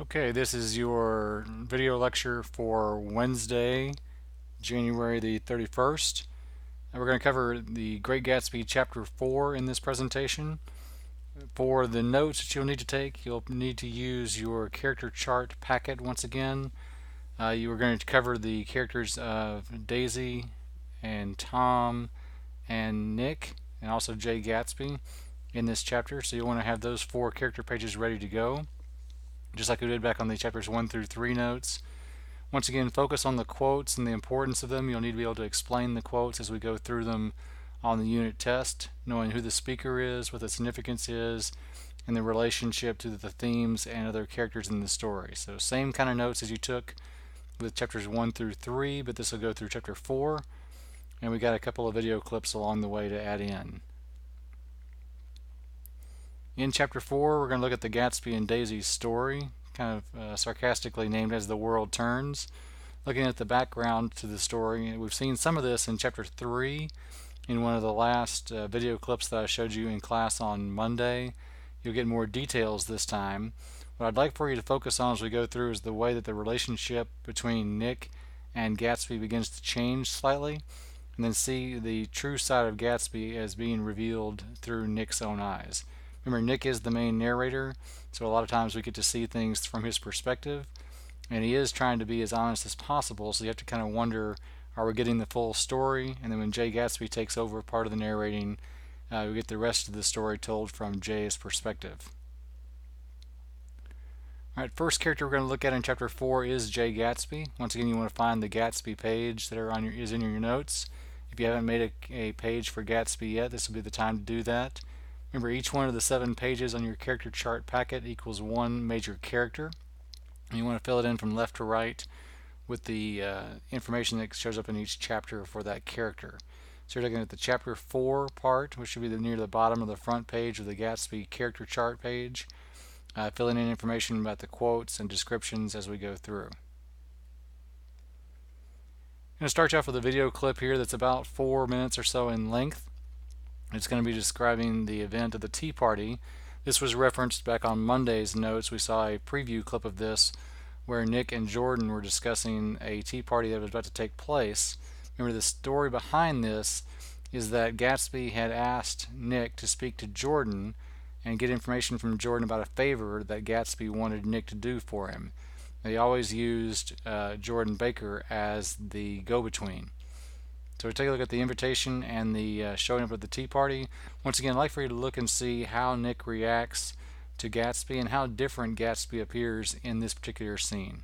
Okay, this is your video lecture for Wednesday, January the 31st. And we're going to cover the Great Gatsby Chapter 4 in this presentation. For the notes that you'll need to take, you'll need to use your character chart packet once again. You are going to cover the characters of Daisy and Tom and Nick and also Jay Gatsby in this chapter. So you'll want to have those 4 character pages ready to go, just like we did back on the chapters 1 through 3 notes. Once again, focus on the quotes and the importance of them. You'll need to be able to explain the quotes as we go through them on the unit test, knowing who the speaker is, what the significance is, and the relationship to the themes and other characters in the story. So same kind of notes as you took with chapters 1 through 3, but this will go through chapter 4, and we got a couple of video clips along the way to add in. In chapter 4, we're going to look at the Gatsby and Daisy's story, kind of sarcastically named as The World Turns. Looking at the background to the story, we've seen some of this in chapter 3 in one of the last video clips that I showed you in class on Monday. You'll get more details this time. What I'd like for you to focus on as we go through is the way that the relationship between Nick and Gatsby begins to change slightly, and then see the true side of Gatsby as being revealed through Nick's own eyes. Remember, Nick is the main narrator, so a lot of times we get to see things from his perspective, and he is trying to be as honest as possible, so you have to kind of wonder, are we getting the full story? And then when Jay Gatsby takes over part of the narrating, we get the rest of the story told from Jay's perspective. Alright, first character we're going to look at in chapter 4 is Jay Gatsby. Once again, you want to find the Gatsby page that is in your notes. If you haven't made a page for Gatsby yet, this will be the time to do that. Remember, each one of the 7 pages on your character chart packet equals one major character. And you want to fill it in from left to right with the information that shows up in each chapter for that character. So you're looking at the chapter 4 part, which should be near the bottom of the front page of the Gatsby character chart page, filling in information about the quotes and descriptions as we go through. I'm going to start you off with a video clip here that's about 4 minutes or so in length. It's going to be describing the event of the Tea Party. This was referenced back on Monday's notes. We saw a preview clip of this where Nick and Jordan were discussing a tea party that was about to take place. Remember, the story behind this is that Gatsby had asked Nick to speak to Jordan and get information from Jordan about a favor that Gatsby wanted Nick to do for him. They always used Jordan Baker as the go-between. So we take a look at the invitation and the showing up at the tea party. Once again, I'd like for you to look and see how Nick reacts to Gatsby and how different Gatsby appears in this particular scene.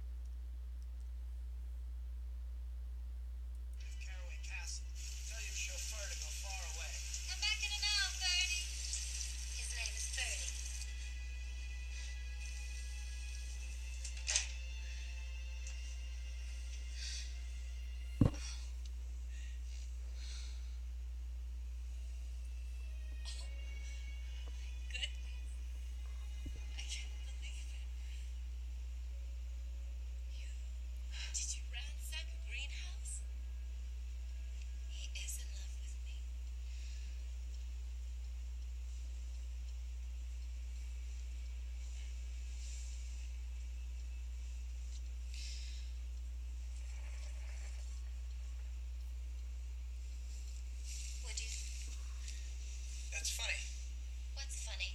That's funny. What's funny?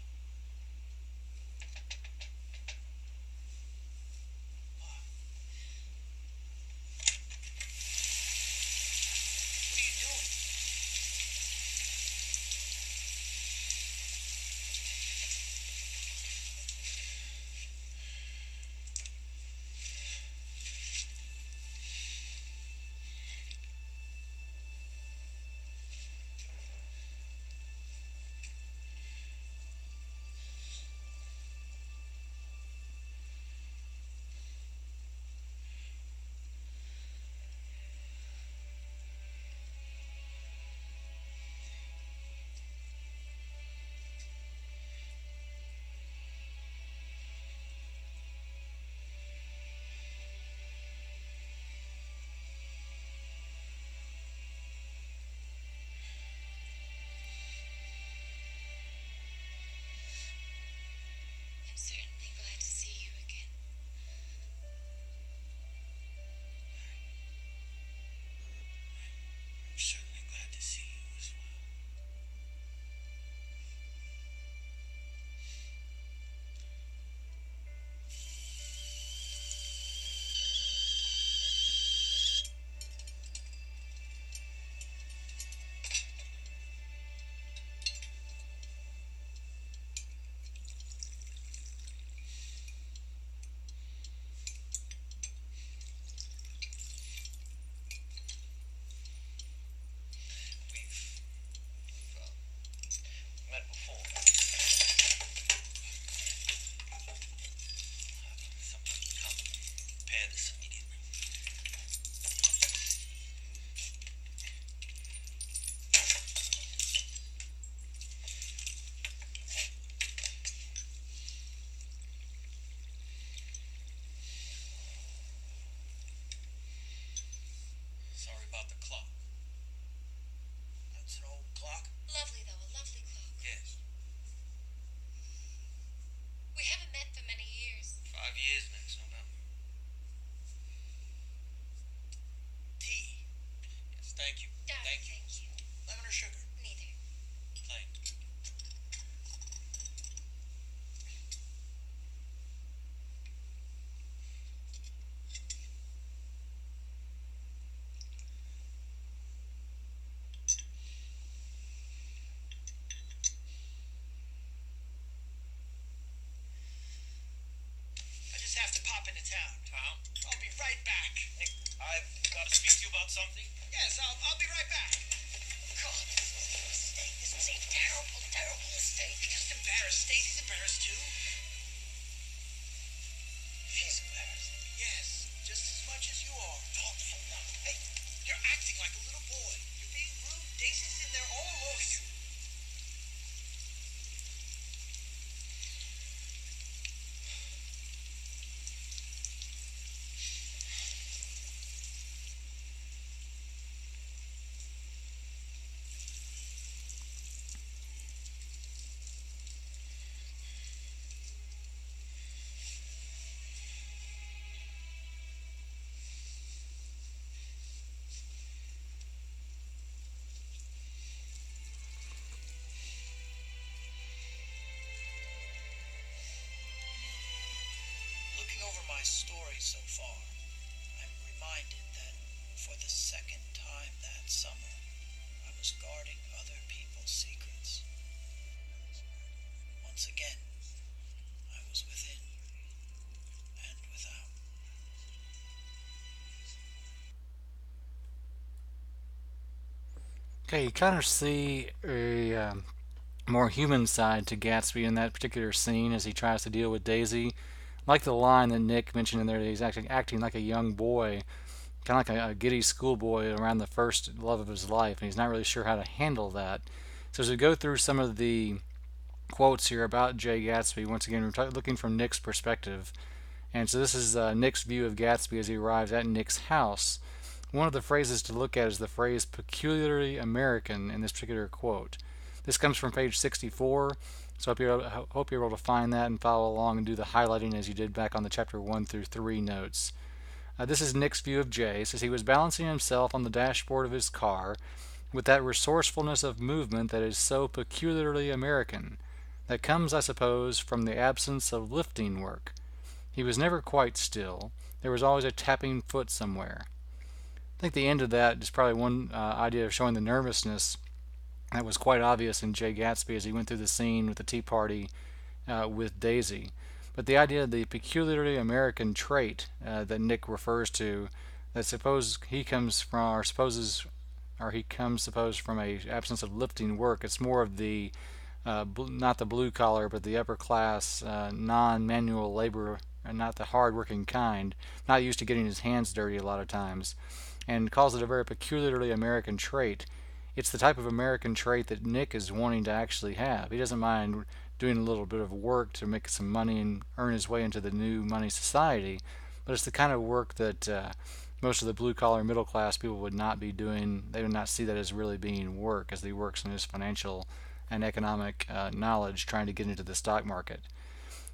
town. Tom? I'll be right back. Nick, I've got to speak to you about something. Yes, I'll be right back. God, this was a mistake. This was a terrible, terrible mistake. You're just embarrassed. Stacy's embarrassed too. She's embarrassed. Yes, just as much as you are. Thoughtful now. Hey, you're acting like a little boy. You're being rude. Daisy's in there all alone. You... Looking over my story so far, I'm reminded that for the second time that summer, I was guarding other people's secrets. Once again, I was within and without. Okay, you kind of see a more human side to Gatsby in that particular scene as he tries to deal with Daisy. Like the line that Nick mentioned in there, that he's actually acting like a young boy, kind of like a giddy schoolboy around the first love of his life, and he's not really sure how to handle that. So as we go through some of the quotes here about Jay Gatsby, once again, we're looking from Nick's perspective. And so this is Nick's view of Gatsby as he arrives at Nick's house. One of the phrases to look at is the phrase peculiarly American in this particular quote. This comes from page 64, so I hope you're able to find that and follow along and do the highlighting as you did back on the chapter 1 through 3 notes. This is Nick's view of Jay. It says he was balancing himself on the dashboard of his car with that resourcefulness of movement that is so peculiarly American, that comes, I suppose, from the absence of lifting work. He was never quite still. There was always a tapping foot somewhere. I think the end of that is probably one idea of showing the nervousness that was quite obvious in Jay Gatsby as he went through the scene with the Tea Party with Daisy. But the idea of the peculiarly American trait that Nick refers to, that suppose he comes from, or supposes, or he comes suppose from a absence of lifting work. It's more of the not the blue collar, but the upper class, non-manual labor, and not the hard-working kind, not used to getting his hands dirty a lot of times, and calls it a very peculiarly American trait. It's the type of American trait that Nick is wanting to actually have. He doesn't mind doing a little bit of work to make some money and earn his way into the new money society, but it's the kind of work that most of the blue collar middle class people would not be doing. They would not see that as really being work, as he works in his financial and economic knowledge trying to get into the stock market.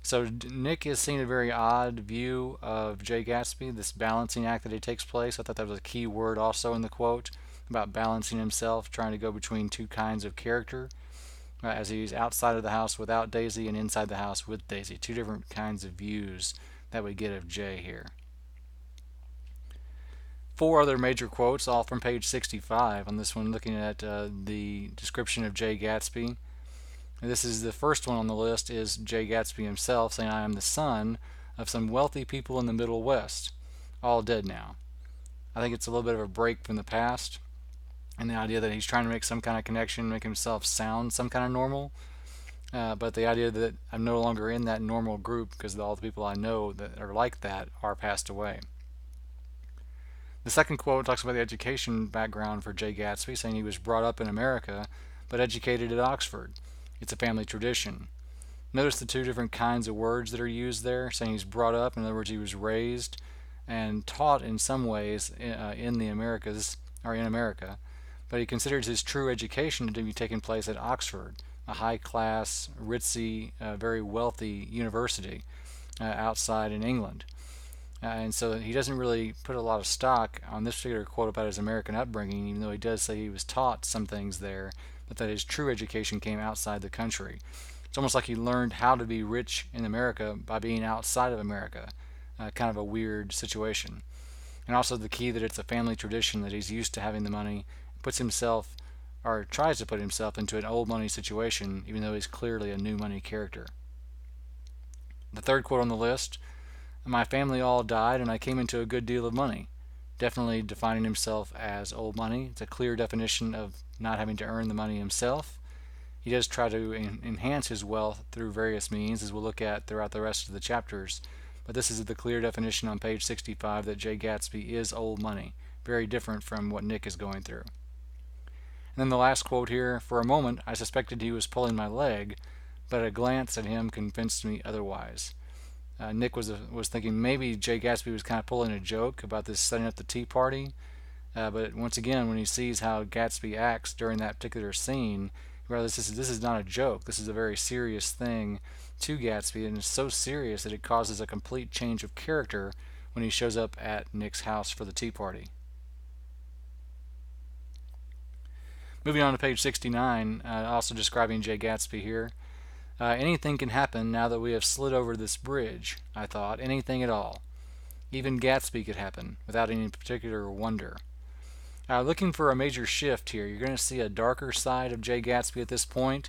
So Nick is seeing a very odd view of Jay Gatsby, this balancing act that he takes place. I thought that was a key word also in the quote about balancing himself, trying to go between two kinds of character, as he's outside of the house without Daisy and inside the house with Daisy. Two different kinds of views that we get of Jay here. Four other major quotes, all from page 65 on this one, looking at the description of Jay Gatsby. This is the first one on the list, is Jay Gatsby himself saying, "I am the son of some wealthy people in the Middle West, all dead now." I think it's a little bit of a break from the past, and the idea that he's trying to make some kind of connection, make himself sound some kind of normal. But the idea that I'm no longer in that normal group because all the people I know that are like that are passed away. The second quote talks about the education background for Jay Gatsby, saying he was brought up in America but educated at Oxford. It's a family tradition. Notice the two different kinds of words that are used there, saying he's brought up, in other words, he was raised and taught in some ways in the Americas, or in America, but he considers his true education to be taking place at Oxford, a high-class, ritzy, very wealthy university outside in England. And so he doesn't really put a lot of stock on this particular quote about his American upbringing, even though he does say he was taught some things there, but that his true education came outside the country. It's almost like he learned how to be rich in America by being outside of America. Kind of a weird situation. And also the key that it's a family tradition, that he's used to having the money, puts himself, or tries to put himself, into an old money situation, even though he's clearly a new money character. The third quote on the list My family all died, and I came into a good deal of money. Definitely defining himself as old money. It's a clear definition of not having to earn the money himself. He does try to enhance his wealth through various means, as we'll look at throughout the rest of the chapters. But this is the clear definition on page 65 that Jay Gatsby is old money. Very different from what Nick is going through. And then the last quote here: for a moment I suspected he was pulling my leg, but a glance at him convinced me otherwise. Nick was thinking maybe Jay Gatsby was kind of pulling a joke about this setting up the tea party. But once again, when he sees how Gatsby acts during that particular scene, this is not a joke. This is a very serious thing to Gatsby, and it's so serious that it causes a complete change of character when he shows up at Nick's house for the tea party. Moving on to page 69, also describing Jay Gatsby here. Anything can happen now that we have slid over this bridge, I thought. Anything at all. Even Gatsby could happen, without any particular wonder. Looking for a major shift here, you're going to see a darker side of Jay Gatsby at this point.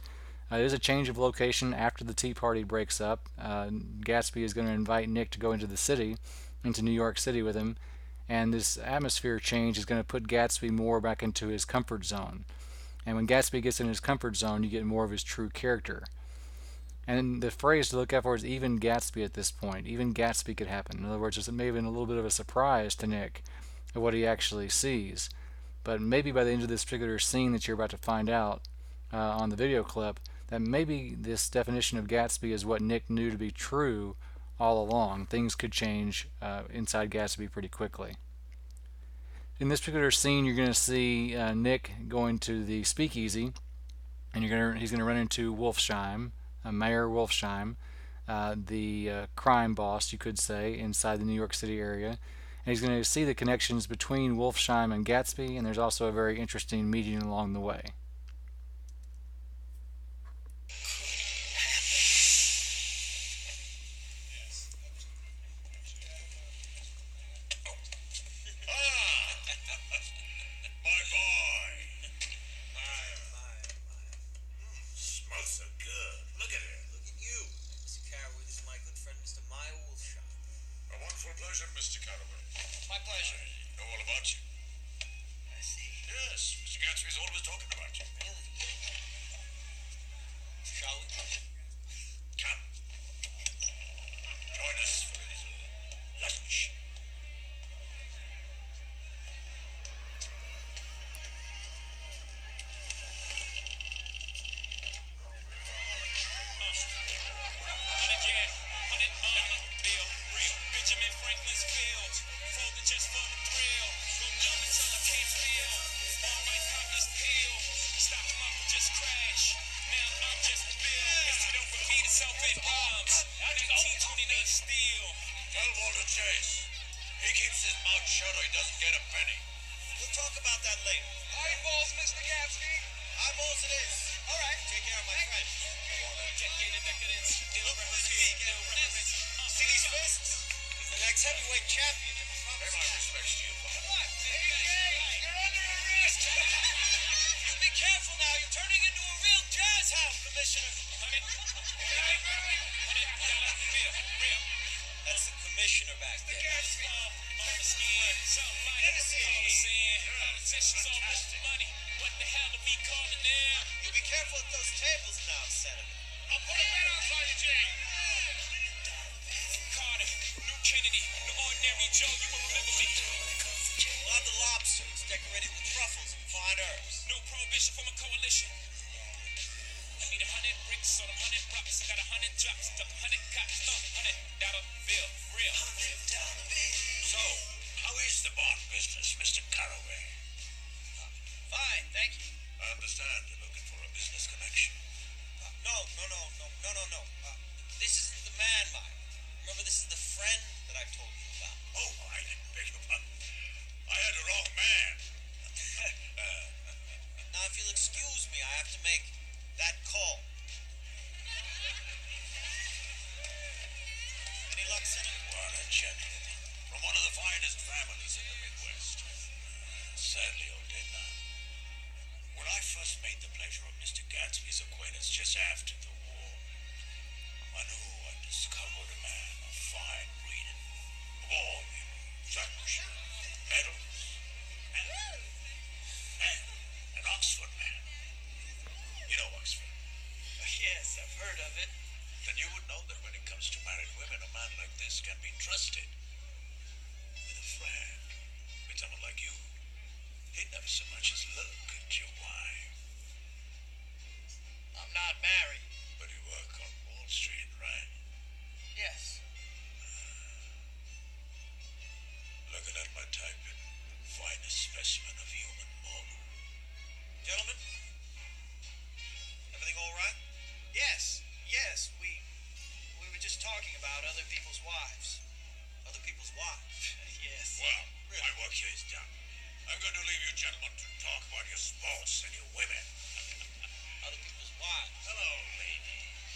There's a change of location after the tea party breaks up. Gatsby is going to invite Nick to go into the city, into New York City with him, and this atmosphere change is going to put Gatsby more back into his comfort zone. And when Gatsby gets in his comfort zone, you get more of his true character. And the phrase to look out for is even Gatsby at this point. Even Gatsby could happen. In other words, it may have been a little bit of a surprise to Nick of what he actually sees. But maybe by the end of this particular scene that you're about to find out on the video clip, that maybe this definition of Gatsby is what Nick knew to be true all along. Things could change inside Gatsby pretty quickly. In this particular scene, you're going to see Nick going to the speakeasy, and he's going to run into Wolfsheim, Mayor Wolfsheim, the crime boss, you could say, inside the New York City area. And he's going to see the connections between Wolfsheim and Gatsby, and there's also a very interesting meeting along the way. Pleasure, Mr. Carraway. My pleasure. I know all about you. I see. Yes, Mr. Gatsby's always talking about you. Really? Shall we? Come. Join us for a little lunch. Just for the thrill, go numb until I can't feel. All my pockets peel, stock market just crash. Now I'm just a bill. History don't repeat itself, it rhymes. 1929 steel. Tell Walter Chase, he keeps his mouth shut or he doesn't get a penny. We'll talk about that later. Eyeballs, Mr. Gatsby. Eyeballs it is. All right, take care of my friend. See these fists? He's the next heavyweight champion. Pay my respects to you, Bob. What? Hey, you're under arrest. You be careful now. You're turning into a real jazz house, Commissioner. That's the commissioner back there. You be careful at those tables now, Senator. I'll put a bet on you, Jane. Carter, New Kennedy, no ordinary Joe, you will remember me. We'll have the lobsters decorated with truffles and fine herbs. No prohibition from a coalition. I need 100 bricks on 100 rocks. I got 100 drops, 100 cops, $100 bill, real. $100 bill. So, how is the bond business, Mr. Carraway? Fine, thank you. I understand you're looking for a business connection. No. This isn't the man, Mike. Remember, this is the friend that I told you about. Oh, I beg your pardon. I had the wrong man. Now, if you'll excuse me, I have to make that call. Any luck, Senator? Well, a gentleman from one of the finest families in the Midwest. Sadly, old dead now. When I first made the pleasure of Mr. Gatsby's acquaintance just after the war, I knew I discovered a man of fine breeding. about other people's wives. Other people's wives? Yes. Well, Really? my work here is done. I'm going to leave you gentlemen to talk about your sports and your women. Other people's wives. Hello, ladies.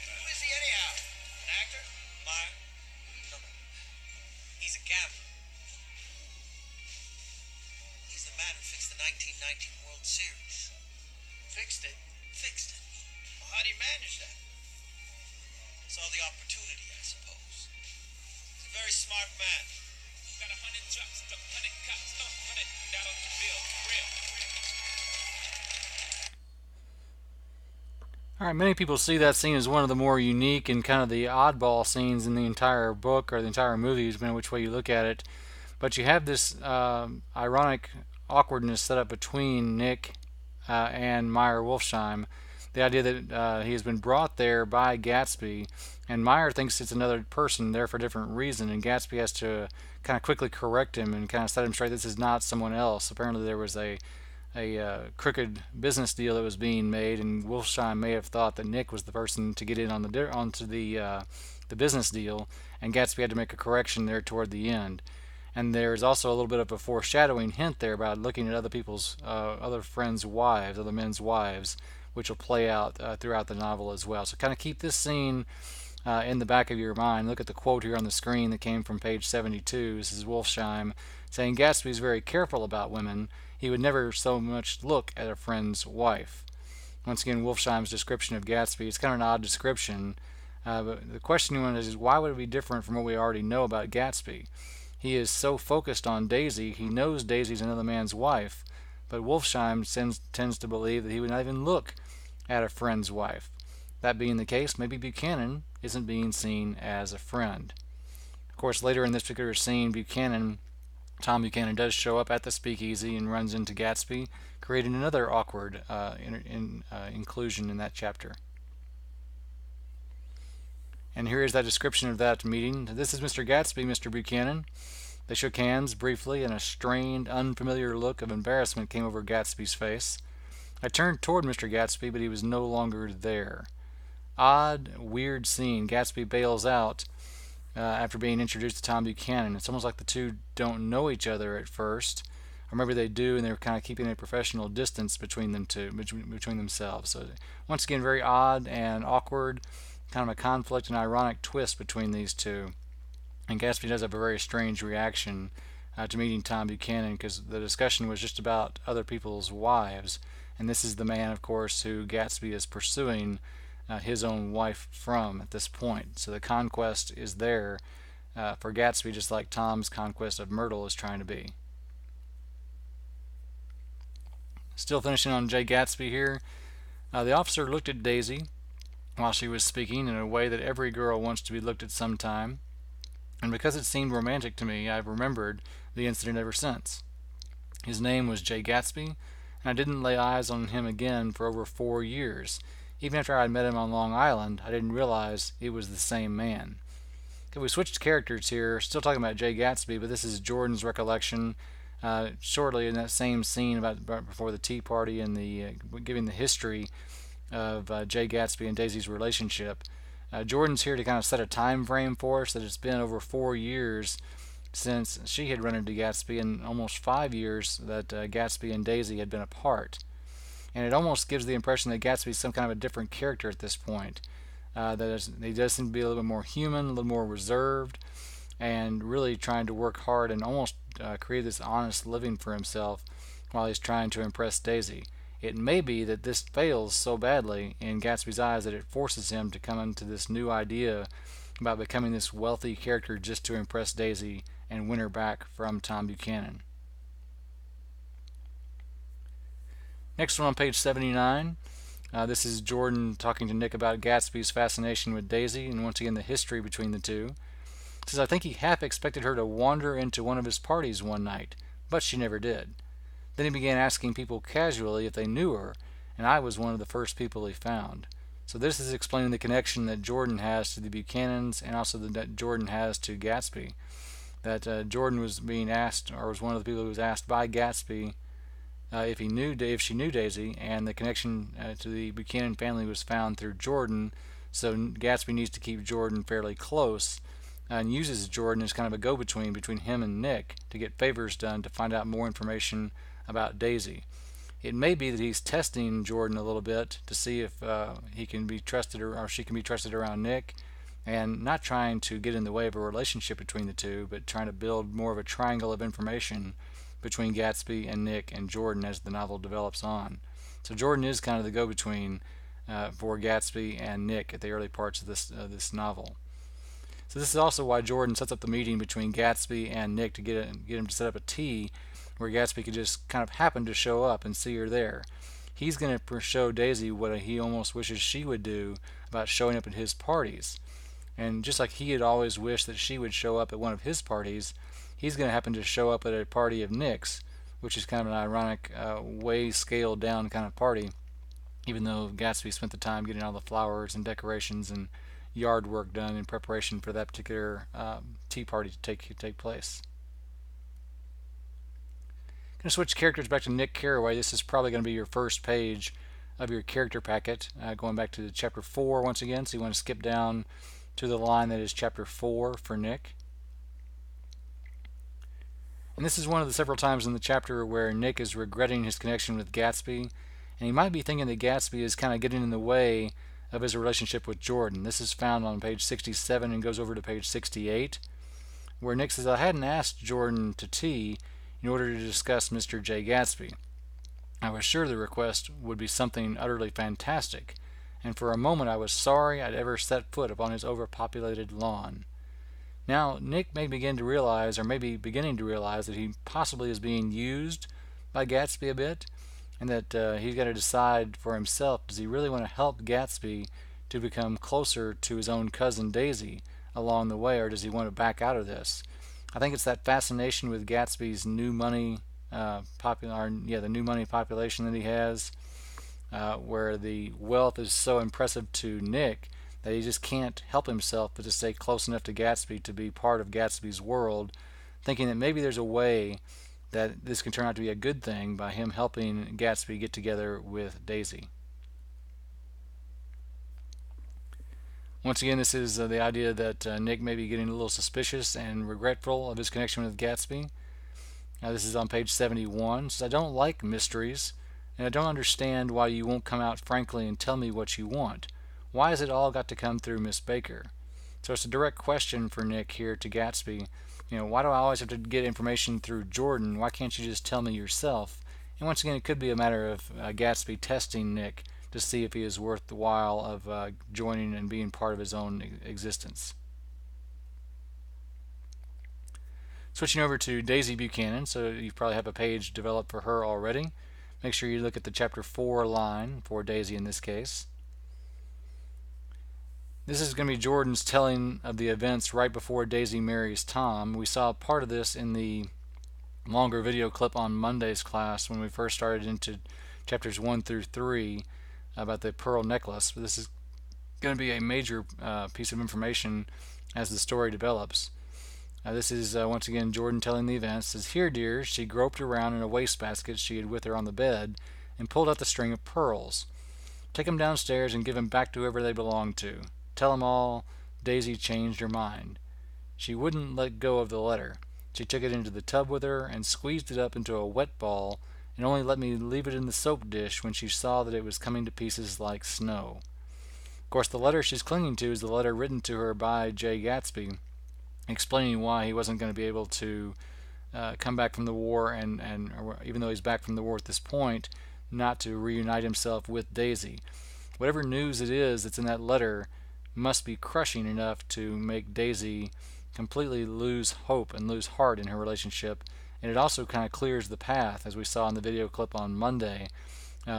Who is he anyhow? An actor? Meyer? No, no. He's a gambler. He's the man who fixed the 1919 World Series. Fixed it? Fixed it. Well, how do you manage that? Saw the opportunity, I suppose. He's a very smart man. Got 100 trucks, 100 cops, 100 down on the bill. Real. All right, many people see that scene as one of the more unique and kind of the oddball scenes in the entire book or the entire movie, depending on which way you look at it. But you have this ironic awkwardness set up between Nick and Meyer Wolfsheim. The idea that he has been brought there by Gatsby, and Meyer thinks it's another person there for a different reason, and Gatsby has to kind of quickly correct him and kind of set him straight. This is not someone else. Apparently, there was a crooked business deal that was being made, and Wolfsheim may have thought that Nick was the person to get in on onto the business deal, and Gatsby had to make a correction there toward the end. And there's also a little bit of a foreshadowing hint there about looking at other people's, other friends' wives, other men's wives, which will play out throughout the novel as well. So kind of keep this scene in the back of your mind. Look at the quote here on the screen that came from page 72. This is Wolfsheim saying, "Gatsby is very careful about women. He would never so much look at a friend's wife." Once again, Wolfsheim's description of Gatsby, it's kind of an odd description, but the question you want is why would it be different from what we already know about Gatsby? He is so focused on Daisy, he knows Daisy's another man's wife, but Wolfsheim tends to believe that he would not even look at a friend's wife. That being the case, maybe Buchanan isn't being seen as a friend. Of course, later in this particular scene, Tom Buchanan does show up at the speakeasy and runs into Gatsby, creating another awkward inclusion in that chapter. And here is that description of that meeting. "This is Mr. Gatsby, Mr. Buchanan." They shook hands briefly, and a strained, unfamiliar look of embarrassment came over Gatsby's face. I turned toward Mr. Gatsby, but he was no longer there. Odd, weird scene. Gatsby bails out after being introduced to Tom Buchanan. It's almost like the two don't know each other at first, or maybe they do, and they're kind of keeping a professional distance between them two, between themselves. So once again, very odd and awkward, kind of a conflict and ironic twist between these two. And Gatsby does have a very strange reaction to meeting Tom Buchanan, because the discussion was just about other people's wives, and this is the man, of course, who Gatsby is pursuing his own wife from at this point. So the conquest is there for Gatsby, just like Tom's conquest of Myrtle is trying to be. Still finishing on Jay Gatsby here. The officer looked at Daisy while she was speaking in a way that every girl wants to be looked at sometime, and because it seemed romantic to me, I've remembered the incident ever since. His name was Jay Gatsby, and I didn't lay eyes on him again for over 4 years. Even after I had met him on Long Island, I didn't realize it was the same man. Okay, we switched characters here, still talking about Jay Gatsby, but this is Jordan's recollection shortly in that same scene about before the Tea Party and the giving the history of Jay Gatsby and Daisy's relationship. Jordan's here to kind of set a time frame for us that it's been over 4 years since she had run into Gatsby, and almost 5 years that Gatsby and Daisy had been apart. And it almost gives the impression that Gatsby is some kind of a different character at this point. He does seem to be a little bit more human, a little more reserved, and really trying to work hard and almost create this honest living for himself while he's trying to impress Daisy. It may be that this fails so badly in Gatsby's eyes that it forces him to come into this new idea about becoming this wealthy character just to impress Daisy and win her back from Tom Buchanan. Next one on page 79. This is Jordan talking to Nick about Gatsby's fascination with Daisy, and once again the history between the two. He says, "I think he half expected her to wander into one of his parties one night, but she never did. Then he began asking people casually if they knew her, and I was one of the first people he found." So this is explaining the connection that Jordan has to the Buchanans, and also that Jordan has to Gatsby. That Jordan was being asked, or was one of the people who was asked by Gatsby if she knew Daisy, and the connection to the Buchanan family was found through Jordan. So Gatsby needs to keep Jordan fairly close, and uses Jordan as kind of a go-between between him and Nick to get favors done to find out more information about Daisy. It may be that he's testing Jordan a little bit to see if he can be trusted or she can be trusted around Nick, and not trying to get in the way of a relationship between the two, but trying to build more of a triangle of information between Gatsby and Nick and Jordan as the novel develops on. So Jordan is kind of the go-between for Gatsby and Nick at the early parts of this novel. So this is also why Jordan sets up the meeting between Gatsby and Nick to get him to set up a tea where Gatsby could just kind of happen to show up and see her there. He's going to show Daisy what he almost wishes she would do about showing up at his parties. And just like he had always wished that she would show up at one of his parties, he's going to happen to show up at a party of Nick's, which is kind of an ironic, way scaled down kind of party, even though Gatsby spent the time getting all the flowers and decorations and yard work done in preparation for that particular tea party to take place. I'm going to switch characters back to Nick Carraway. This is probably going to be your first page of your character packet, going back to chapter 4 once again. So you want to skip down to the line that is chapter 4 for Nick. And this is one of the several times in the chapter where Nick is regretting his connection with Gatsby, and he might be thinking that Gatsby is kind of getting in the way of his relationship with Jordan. This is found on page 67 and goes over to page 68, where Nick says, I hadn't asked Jordan to tea in order to discuss Mr. J. Gatsby. I was sure the request would be something utterly fantastic, and for a moment I was sorry I'd ever set foot upon his overpopulated lawn. Now, Nick may begin to realize, or maybe beginning to realize, that he possibly is being used by Gatsby a bit, and that he's got to decide for himself, does he really want to help Gatsby to become closer to his own cousin Daisy along the way, or does he want to back out of this? I think it's that fascination with Gatsby's new money, the new money population that he has, where the wealth is so impressive to Nick that he just can't help himself but to stay close enough to Gatsby to be part of Gatsby's world, thinking that maybe there's a way that this can turn out to be a good thing by him helping Gatsby get together with Daisy. Once again, this is the idea that Nick may be getting a little suspicious and regretful of his connection with Gatsby. This is on page 71. It says, I don't like mysteries, and I don't understand why you won't come out frankly and tell me what you want. Why has it all got to come through Miss Baker? So it's a direct question for Nick here to Gatsby. Why do I always have to get information through Jordan? Why can't you just tell me yourself? And once again, it could be a matter of Gatsby testing Nick to see if he is worth the while of joining and being part of his own existence. Switching over to Daisy Buchanan, so you probably have a page developed for her already. Make sure you look at the chapter 4 line for Daisy in this case. This is going to be Jordan's telling of the events right before Daisy marries Tom. We saw part of this in the longer video clip on Monday's class when we first started into chapters 1 through 3 about the pearl necklace. But this is going to be a major piece of information as the story develops. This is once again Jordan telling the events. It says, Here, dear, she groped around in a wastebasket she had with her on the bed and pulled out the string of pearls. Take them downstairs and give them back to whoever they belong to. Tell them all Daisy changed her mind. She wouldn't let go of the letter. She took it into the tub with her and squeezed it up into a wet ball and only let me leave it in the soap dish when she saw that it was coming to pieces like snow. Of course, the letter she's clinging to is the letter written to her by Jay Gatsby, explaining why he wasn't going to be able to come back from the war, and even though he's back from the war at this point, not to reunite himself with Daisy. Whatever news it is that's in that letter must be crushing enough to make Daisy completely lose hope and lose heart in her relationship. And it also kind of clears the path, as we saw in the video clip on Monday,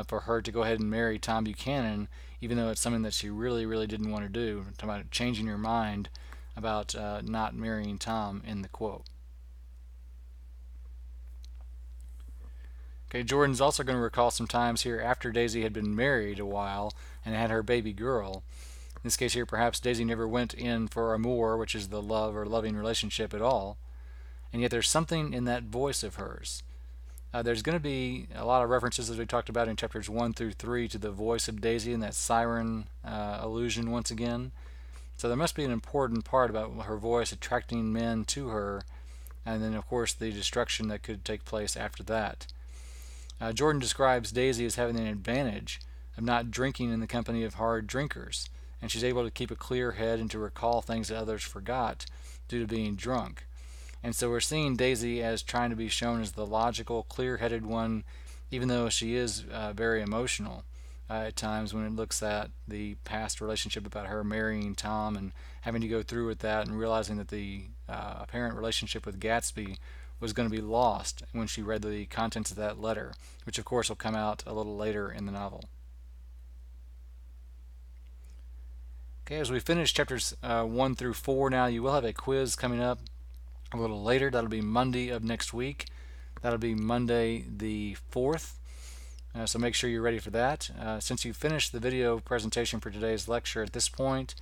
for her to go ahead and marry Tom Buchanan, even though it's something that she really, really didn't want to do. Talking about changing her mind about not marrying Tom in the quote. Okay, Jordan's also going to recall some times here after Daisy had been married a while and had her baby girl. In this case here, perhaps Daisy never went in for amour, which is the love or loving relationship at all. And yet there's something in that voice of hers. There's going to be a lot of references, as we talked about in chapters 1 through 3, to the voice of Daisy and that siren illusion once again. So there must be an important part about her voice attracting men to her, and then, of course, the destruction that could take place after that. Jordan describes Daisy as having an advantage of not drinking in the company of hard drinkers, and she's able to keep a clear head and to recall things that others forgot due to being drunk. And so we're seeing Daisy as trying to be shown as the logical, clear headed one, even though she is very emotional at times when it looks at the past relationship about her marrying Tom and having to go through with that and realizing that the apparent relationship with Gatsby was going to be lost when she read the contents of that letter, which of course will come out a little later in the novel. Okay, as we finish chapters 1 through 4 now, you will have a quiz coming up a little later. That'll be Monday of next week. That'll be Monday the 4th. So make sure you're ready for that. Since you finished the video presentation for today's lecture at this point,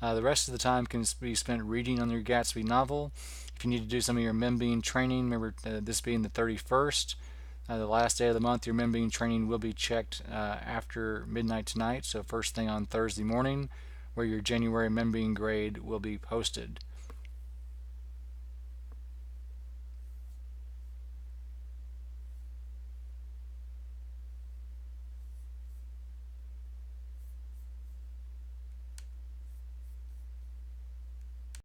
the rest of the time can be spent reading on your Gatsby novel. If you need to do some of your MemBean training, remember this being the 31st, the last day of the month, your MemBean training will be checked after midnight tonight, so first thing on Thursday morning, where your January MemBean grade will be posted.